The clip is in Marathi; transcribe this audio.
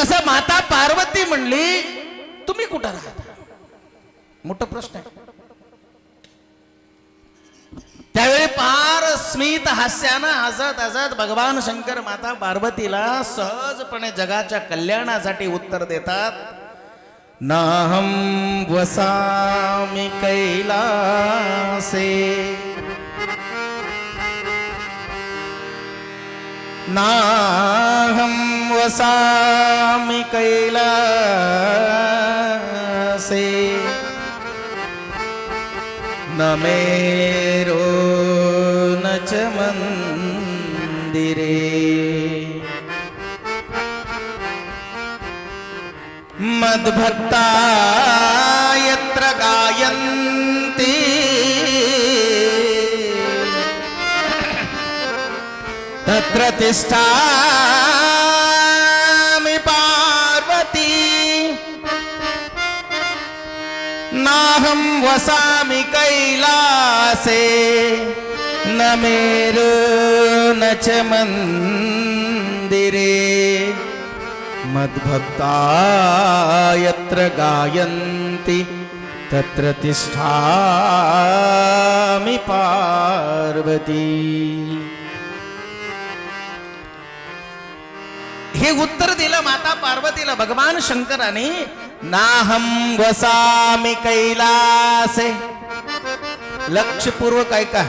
तसं माता पार्वती म्हणली तुम्ही कुठं राहता? मोठा प्रश्न आहे. त्यावेळी पार स्मित हास्यानं हसत हसत भगवान शंकर माता पार्वतीला सहजपणे जगाच्या कल्याणासाठी उत्तर देतात. नाहं वसामि कैलासे नाहं वसामि कैलासे न मेरो न च मंदिरे मद्भक्ता यत्र गायन्ति तत्र तिष्ठामि पार्वती नाहं वसामि कैलासे न मेरो न च मंदिरे मद्भक्ता यत्र गायन्ति तत्र तिष्ठामि पार्वती. हे उत्तर दिलं माता पार्वतीला भगवान शंकराने. नाहं वसामि कैलासे. लक्षपूर्वक ऐका.